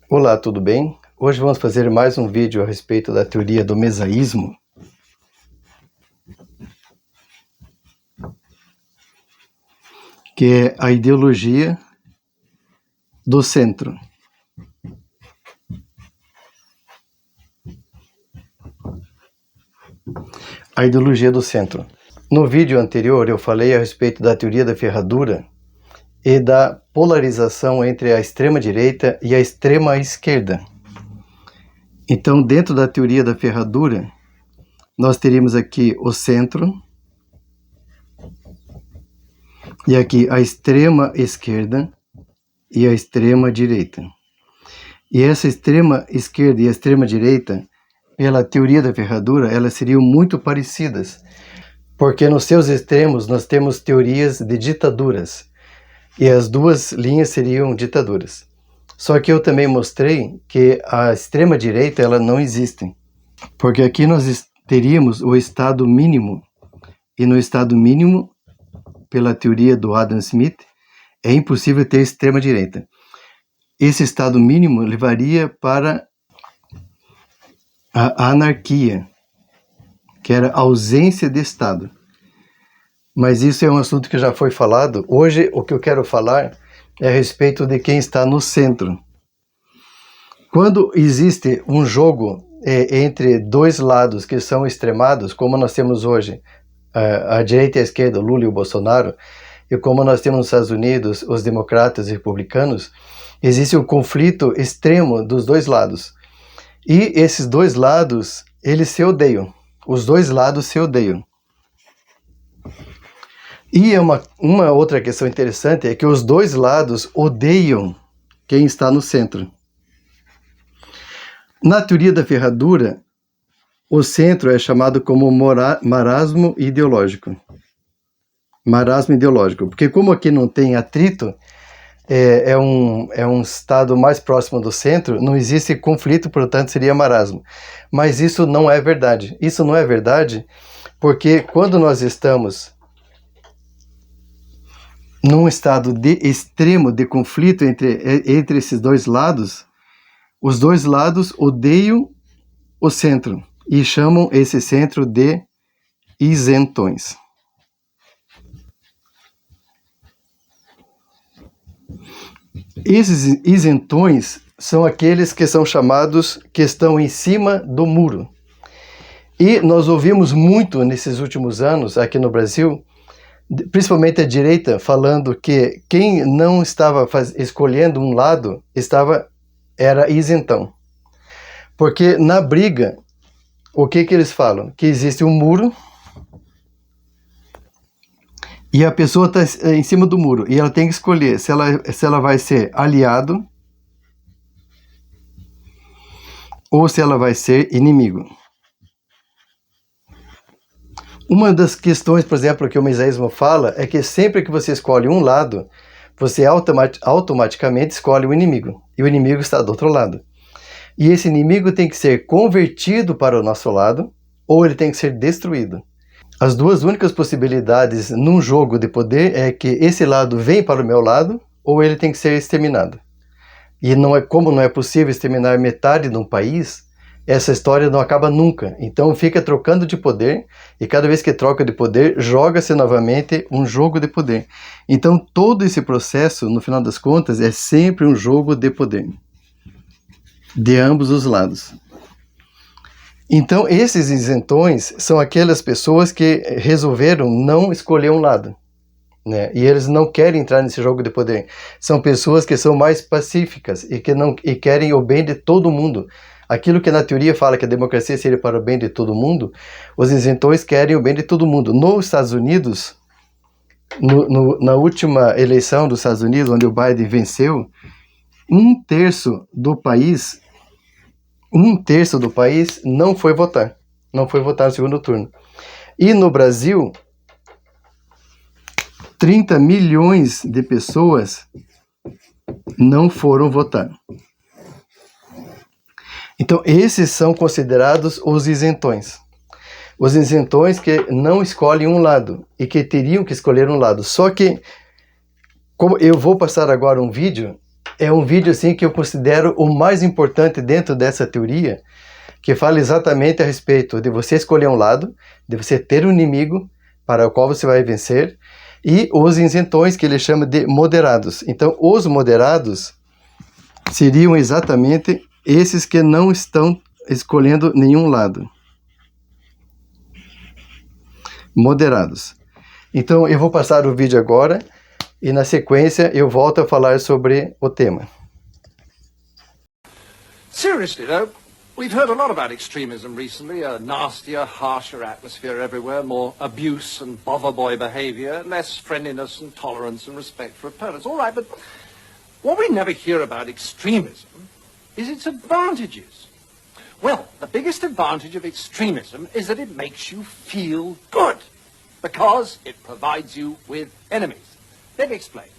Olá, tudo bem? Hoje vamos fazer mais um vídeo a respeito da teoria do mesaísmo. Que é a ideologia do centro. A ideologia do centro. No vídeo anterior eu falei a respeito da teoria da ferradura e da polarização entre a extrema-direita e a extrema-esquerda. Então, dentro da teoria da ferradura, nós teríamos aqui o centro e aqui a extrema-esquerda e a extrema-direita. E essa extrema-esquerda e a extrema-direita, pela teoria da ferradura, elas seriam muito parecidas, porque nos seus extremos nós temos teorias de ditaduras, e as duas linhas seriam ditaduras. Só que eu também mostrei que a extrema-direita ela não existe, porque aqui nós teríamos o estado mínimo, e no estado mínimo, pela teoria do Adam Smith, é impossível ter extrema-direita. Esse estado mínimo levaria para a anarquia, que era a ausência de Estado. Mas isso é um assunto que já foi falado. Hoje o que eu quero falar é a respeito de quem está no centro. Quando existe um jogo entre dois lados que são extremados, como nós temos hoje, a direita e a esquerda, o Lula e o Bolsonaro, e como nós temos nos Estados Unidos os democratas e republicanos, existe um conflito extremo dos dois lados. E esses dois lados, eles se odeiam. Os dois lados se odeiam. E uma outra questão interessante é que os dois lados odeiam quem está no centro. Na teoria da ferradura, o centro é chamado como marasmo ideológico. Marasmo ideológico. Porque como aqui não tem atrito, é um estado mais próximo do centro, não existe conflito, portanto seria marasmo. Mas isso não é verdade. Isso não é verdade porque quando nós estamos num estado de extremo de conflito entre esses dois lados, os dois lados odeiam o centro e chamam esse centro de isentões. Esses isentões são aqueles que são chamados que estão em cima do muro. E nós ouvimos muito nesses últimos anos aqui no Brasil, principalmente a direita, falando que quem não estava escolhendo um lado era isentão. Porque na briga, o que eles falam? Que existe um muro e a pessoa está em cima do muro e ela tem que escolher se ela vai ser aliado ou se ela vai ser inimigo. Uma das questões, por exemplo, que o mesaísmo fala é que sempre que você escolhe um lado, você automaticamente escolhe o inimigo. E o inimigo está do outro lado. E esse inimigo tem que ser convertido para o nosso lado ou ele tem que ser destruído. As duas únicas possibilidades num jogo de poder é que esse lado vem para o meu lado ou ele tem que ser exterminado. E como não é possível exterminar metade de um país, essa história não acaba nunca. Então fica trocando de poder e cada vez que troca de poder, joga-se novamente um jogo de poder. Então todo esse processo, no final das contas, é sempre um jogo de poder. De ambos os lados. Então esses isentões são aquelas pessoas que resolveram não escolher um lado. Né? E eles não querem entrar nesse jogo de poder. São pessoas que são mais pacíficas e querem o bem de todo mundo. Aquilo que na teoria fala que a democracia seria para o bem de todo mundo, os isentões querem o bem de todo mundo. Nos Estados Unidos, na última eleição dos Estados Unidos, onde o Biden venceu, um terço do país não foi votar. Não foi votar no segundo turno. E no Brasil, 30 milhões de pessoas não foram votar. Então, esses são considerados os isentões. Os isentões que não escolhem um lado e que teriam que escolher um lado. Só que, como eu vou passar agora um vídeo é um vídeo assim que eu considero o mais importante dentro dessa teoria, que fala exatamente a respeito de você escolher um lado, de você ter um inimigo para o qual você vai vencer, e os isentões, que ele chama de moderados. Então, os moderados seriam exatamente esses que não estão escolhendo nenhum lado. Moderados. Então, eu vou passar o vídeo agora, e na sequência eu volto a falar sobre o tema. Seriously though, we've heard a lot about extremism recently, a nastier, harsher atmosphere everywhere, more abuse and bother boy behavior, less friendliness and tolerance and respect for opponents. All right, but what we never hear about extremism is its advantages. Well, the biggest advantage of extremism is that it makes you feel good, because it provides you with enemies. Let me explain.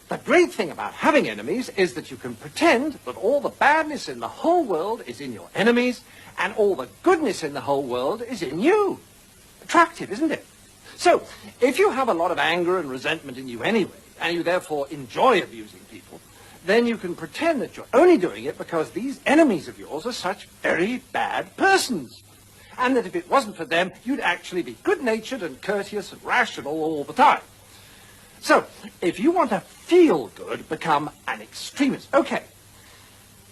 The great thing about having enemies is that you can pretend that all the badness in the whole world is in your enemies and all the goodness in the whole world is in you. Attractive, isn't it? So, if you have a lot of anger and resentment in you anyway, and you therefore enjoy abusing people, then you can pretend that you're only doing it because these enemies of yours are such very bad persons. And that if it wasn't for them, you'd actually be good-natured and courteous and rational all the time. So, if you want to feel good, become an extremist. Okay,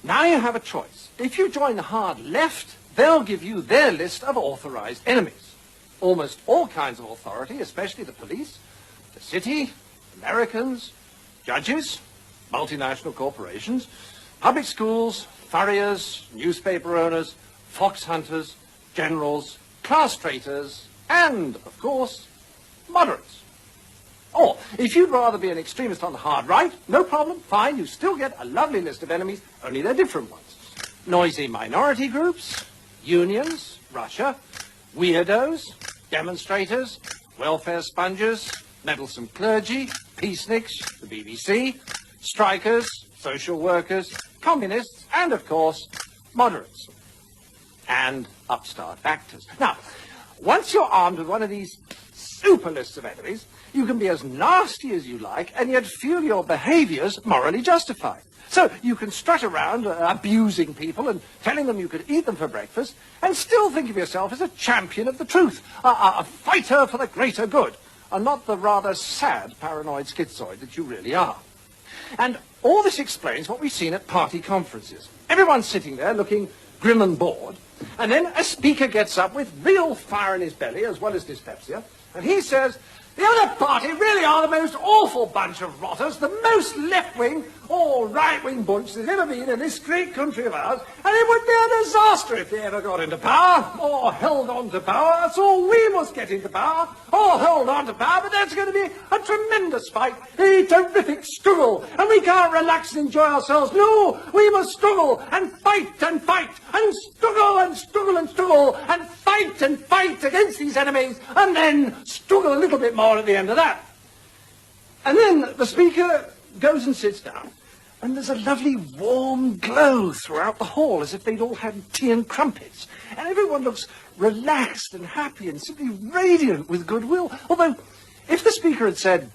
now you have a choice. If you join the hard left, they'll give you their list of authorized enemies. Almost all kinds of authority, especially the police, the city, Americans, judges, multinational corporations, public schools, furriers, newspaper owners, fox hunters, generals, class traitors, and, of course, moderates. Or, if you'd rather be an extremist on the hard right, no problem, fine, you still get a lovely list of enemies, only they're different ones. Noisy minority groups, unions, Russia, weirdos, demonstrators, welfare sponges, meddlesome clergy, peaceniks, the BBC, strikers, social workers, communists, and, of course, moderates. And upstart actors. Now, once you're armed with one of these super lists of enemies, you can be as nasty as you like and yet feel your behaviors morally justified. So you can strut around abusing people and telling them you could eat them for breakfast and still think of yourself as a champion of the truth, a fighter for the greater good, and not the rather sad paranoid schizoid that you really are. And all this explains what we've seen at party conferences. Everyone's sitting there looking grim and bored, and then a speaker gets up with real fire in his belly as well as dyspepsia, and he says, the other party really are the most awful bunch of rotters, the most left-wing or right-wing bunch there's ever been in this great country of ours, and it would be a disaster if they ever got into power, or held on to power. That's all we must get into power, or hold on to power, but that's going to be a tremendous fight, a terrific struggle, and we can't relax and enjoy ourselves. No, we must struggle and fight and fight, and struggle and struggle and struggle, and fight against these enemies, and then struggle a little bit more at the end of that. And then the speaker goes and sits down, and there's a lovely warm glow throughout the hall, as if they'd all had tea and crumpets. And everyone looks relaxed and happy and simply radiant with goodwill. Although, if the speaker had said,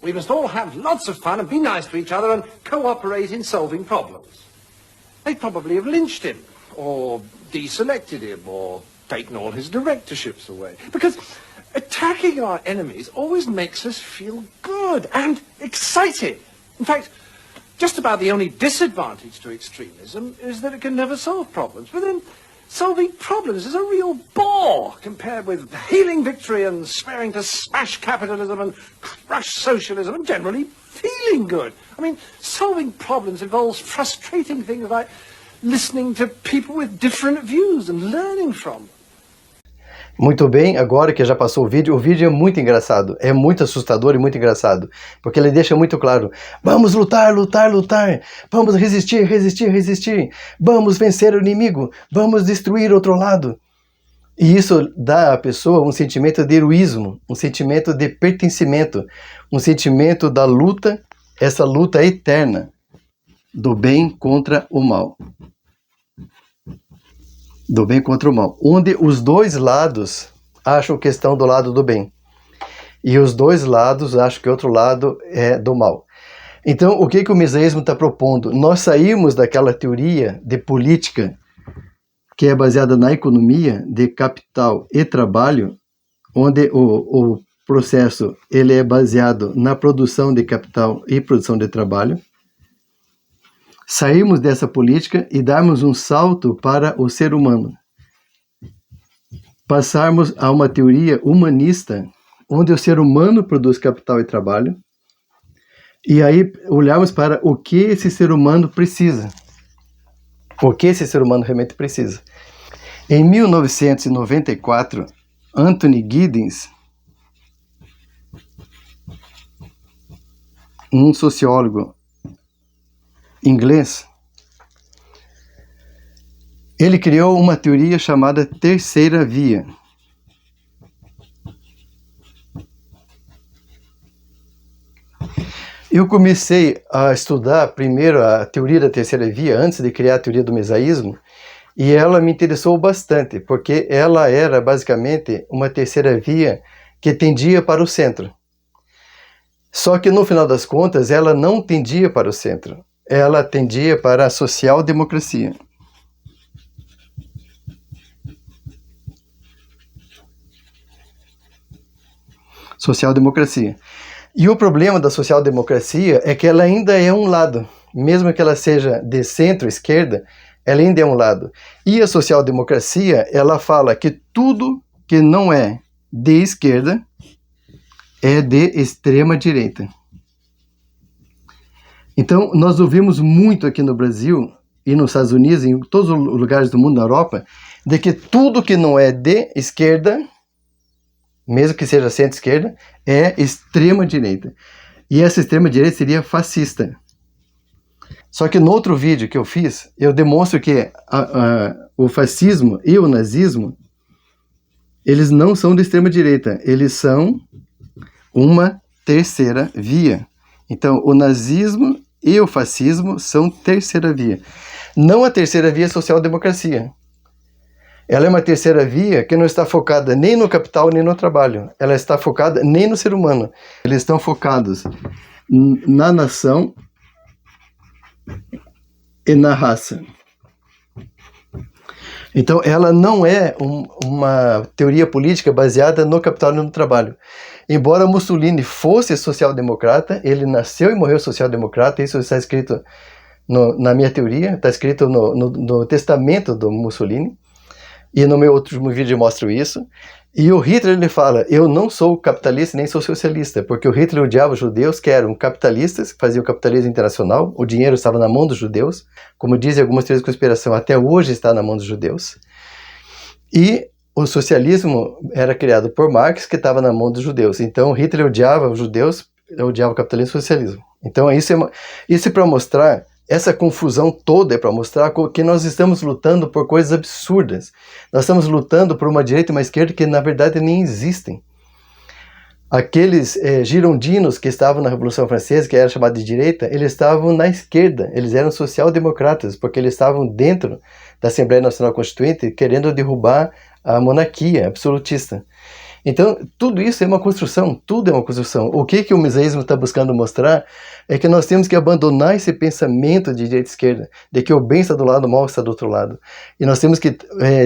we must all have lots of fun and be nice to each other and cooperate in solving problems, they'd probably have lynched him, or deselected him, or taken all his directorships away. Because attacking our enemies always makes us feel good and excited. In fact, just about the only disadvantage to extremism is that it can never solve problems. But then, solving problems is a real bore compared with hailing victory and swearing to smash capitalism and crush socialism and generally feeling good. I mean, solving problems involves frustrating things like listening to people with different views and learning from them. Muito bem, agora que já passou o vídeo é muito engraçado, é muito assustador e muito engraçado, porque ele deixa muito claro, vamos lutar, lutar, lutar, vamos resistir, resistir, resistir, vamos vencer o inimigo, vamos destruir outro lado. E isso dá à pessoa um sentimento de heroísmo, um sentimento de pertencimento, um sentimento da luta, essa luta eterna do bem contra o mal. Do bem contra o mal, onde os dois lados acham que estão do lado do bem e os dois lados acham que o outro lado é do mal. Então, o que o misaísmo está propondo? Nós saímos daquela teoria de política que é baseada na economia de capital e trabalho, onde o processo ele é baseado na produção de capital e produção de trabalho. Sairmos dessa política e darmos um salto para o ser humano. Passarmos a uma teoria humanista, onde o ser humano produz capital e trabalho, e aí olharmos para o que esse ser humano precisa. O que esse ser humano realmente precisa. Em 1994, Anthony Giddens, um sociólogo inglês, ele criou uma teoria chamada terceira via. Eu comecei a estudar primeiro a teoria da terceira via, antes de criar a teoria do mesaísmo, e ela me interessou bastante, porque ela era basicamente uma terceira via que tendia para o centro. Só que no final das contas, ela não tendia para o centro, ela tendia para a social-democracia. Social-democracia. E o problema da social-democracia é que ela ainda é um lado. Mesmo que ela seja de centro-esquerda, ela ainda é um lado. E a social-democracia, ela fala que tudo que não é de esquerda é de extrema-direita. Então, nós ouvimos muito aqui no Brasil e nos Estados Unidos, em todos os lugares do mundo, na Europa, de que tudo que não é de esquerda, mesmo que seja centro-esquerda, é extrema-direita. E essa extrema-direita seria fascista. Só que no outro vídeo que eu fiz, eu demonstro que o fascismo e o nazismo, eles não são de extrema-direita, eles são uma terceira via. Então, o nazismo e o fascismo são terceira via. Não a terceira via social-democracia. Ela é uma terceira via que não está focada nem no capital nem no trabalho. Ela está focada nem no ser humano. Eles estão focados na nação e na raça. Então, ela não é uma teoria política baseada no capital e no trabalho. Embora Mussolini fosse social-democrata, ele nasceu e morreu social-democrata, isso está escrito na minha teoria, está escrito no testamento do Mussolini. E no meu último vídeo eu mostro isso. E o Hitler, ele fala, eu não sou capitalista nem sou socialista, porque o Hitler odiava os judeus que eram capitalistas, que faziam o capitalismo internacional, o dinheiro estava na mão dos judeus, como dizem algumas teorias de conspiração, até hoje está na mão dos judeus. E o socialismo era criado por Marx, que estava na mão dos judeus. Então Hitler odiava os judeus, odiava o capitalismo e o socialismo. Então isso é para mostrar. Essa confusão toda é para mostrar que nós estamos lutando por coisas absurdas. Nós estamos lutando por uma direita e uma esquerda que, na verdade, nem existem. Aqueles girondinos que estavam na Revolução Francesa, que era chamada de direita, eles estavam na esquerda. Eles eram social-democratas, porque eles estavam dentro da Assembleia Nacional Constituinte querendo derrubar a monarquia absolutista. Então, tudo isso é uma construção, tudo é uma construção. O que o misaísmo está buscando mostrar é que nós temos que abandonar esse pensamento de direita e esquerda, de que o bem está do lado, o mal está do outro lado. E nós temos que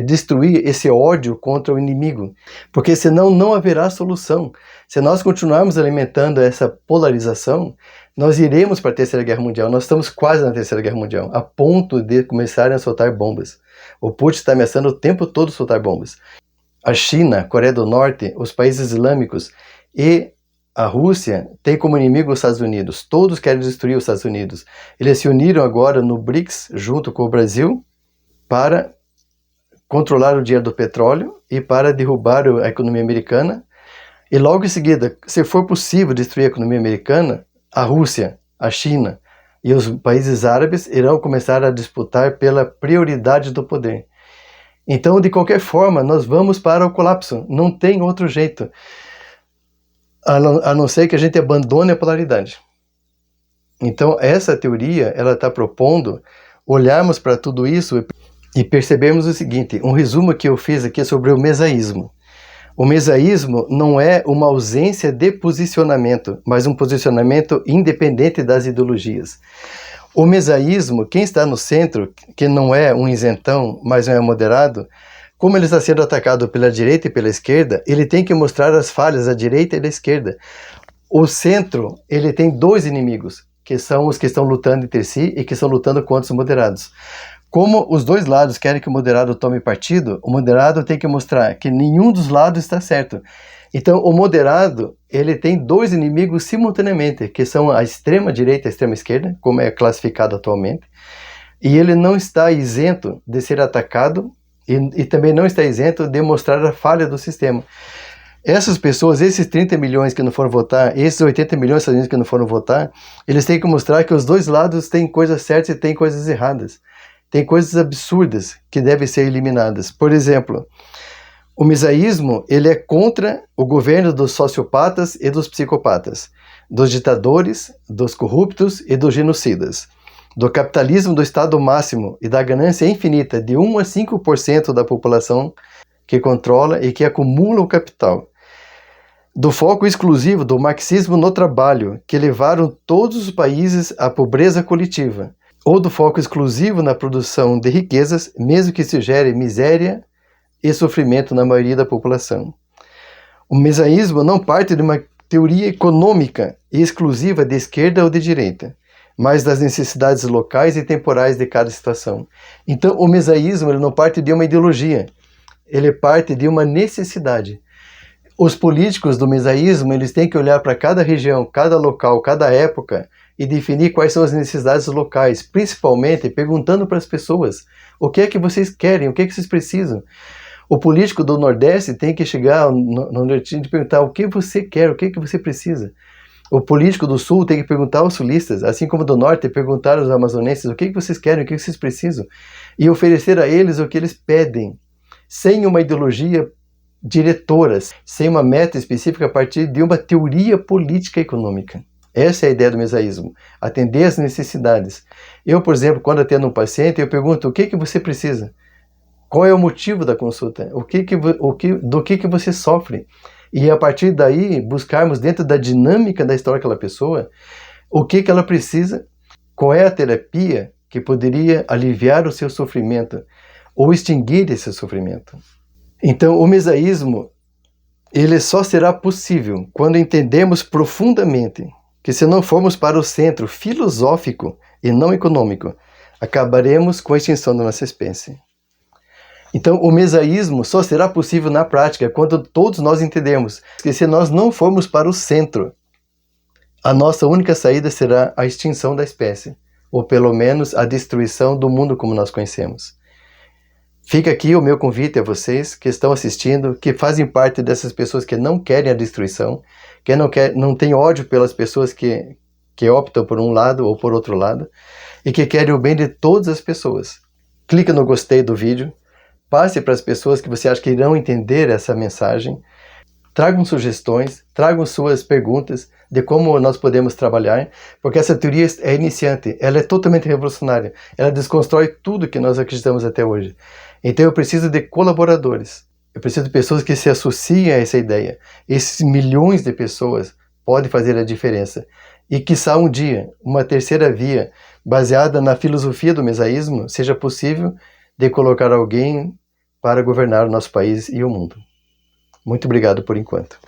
destruir esse ódio contra o inimigo, porque senão não haverá solução. Se nós continuarmos alimentando essa polarização, nós iremos para a Terceira Guerra Mundial. Nós estamos quase na Terceira Guerra Mundial, a ponto de começarem a soltar bombas. O Putin está ameaçando o tempo todo soltar bombas. A China, a Coreia do Norte, os países islâmicos e a Rússia têm como inimigo os Estados Unidos. Todos querem destruir os Estados Unidos. Eles se uniram agora no BRICS, junto com o Brasil, para controlar o dinheiro do petróleo e para derrubar a economia americana. E logo em seguida, se for possível destruir a economia americana, a Rússia, a China e os países árabes irão começar a disputar pela prioridade do poder. Então, de qualquer forma, nós vamos para o colapso. Não tem outro jeito. A não ser que a gente abandone a polaridade. Então, essa teoria, ela está propondo olharmos para tudo isso e percebermos o seguinte, um resumo que eu fiz aqui sobre o mesaísmo. O mesaísmo não é uma ausência de posicionamento, mas um posicionamento independente das ideologias. O mesaísmo, quem está no centro, que não é um isentão, mas não é moderado, como ele está sendo atacado pela direita e pela esquerda, ele tem que mostrar as falhas da direita e da esquerda. O centro, ele tem dois inimigos, que são os que estão lutando entre si e que estão lutando contra os moderados. Como os dois lados querem que o moderado tome partido, o moderado tem que mostrar que nenhum dos lados está certo. Então, o moderado, ele tem dois inimigos simultaneamente, que são a extrema-direita e a extrema-esquerda, como é classificado atualmente, e ele não está isento de ser atacado e também não está isento de mostrar a falha do sistema. Essas pessoas, esses 30 milhões que não foram votar, esses 80 milhões de que não foram votar, eles têm que mostrar que os dois lados têm coisas certas e têm coisas erradas. Tem coisas absurdas que devem ser eliminadas. Por exemplo, o mesaísmo, ele é contra o governo dos sociopatas e dos psicopatas, dos ditadores, dos corruptos e dos genocidas, do capitalismo do estado máximo e da ganância infinita de 1 a 5% da população que controla e que acumula o capital, do foco exclusivo do marxismo no trabalho, que levaram todos os países à pobreza coletiva, ou do foco exclusivo na produção de riquezas, mesmo que se gere miséria e sofrimento na maioria da população. O mesaísmo não parte de uma teoria econômica exclusiva de esquerda ou de direita, mas das necessidades locais e temporais de cada situação. Então, o mesaísmo ele não parte de uma ideologia, ele parte de uma necessidade. Os políticos do mesaísmo, eles têm que olhar para cada região, cada local, cada época e definir quais são as necessidades locais, principalmente perguntando para as pessoas o que é que vocês querem, o que é que vocês precisam. O político do Nordeste tem que chegar no Nordeste e perguntar o que você quer, o que é que você precisa. O político do Sul tem que perguntar aos sulistas, assim como do Norte, perguntar aos amazonenses o que é que vocês querem, o que é que vocês precisam, e oferecer a eles o que eles pedem, sem uma ideologia diretora, sem uma meta específica a partir de uma teoria política econômica. Essa é a ideia do mesaísmo, atender às necessidades. Eu, por exemplo, quando atendo um paciente, eu pergunto o que que você precisa? Qual é o motivo da consulta? Do que você sofre? E a partir daí, buscarmos dentro da dinâmica da história daquela pessoa, o que ela precisa, qual é a terapia que poderia aliviar o seu sofrimento ou extinguir esse sofrimento. Então, o mesaísmo, ele só será possível quando entendemos profundamente que se não formos para o centro filosófico e não econômico, acabaremos com a extinção da nossa espécie. Então, o mesaísmo só será possível na prática quando todos nós entendemos que se nós não formos para o centro, a nossa única saída será a extinção da espécie, ou pelo menos a destruição do mundo como nós conhecemos. Fica aqui o meu convite a vocês que estão assistindo, que fazem parte dessas pessoas que não querem a destruição, que não têm ódio pelas pessoas que optam por um lado ou por outro lado, e que querem o bem de todas as pessoas. Clique no gostei do vídeo, passe para as pessoas que você acha que irão entender essa mensagem, tragam sugestões, tragam suas perguntas de como nós podemos trabalhar, porque essa teoria é iniciante, ela é totalmente revolucionária, ela desconstrói tudo que nós acreditamos até hoje. Então eu preciso de colaboradores, eu preciso de pessoas que se associem a essa ideia. Esses milhões de pessoas podem fazer a diferença. E quiçá um dia, uma terceira via, baseada na filosofia do mesaísmo, seja possível de colocar alguém para governar o nosso país e o mundo. Muito obrigado por enquanto.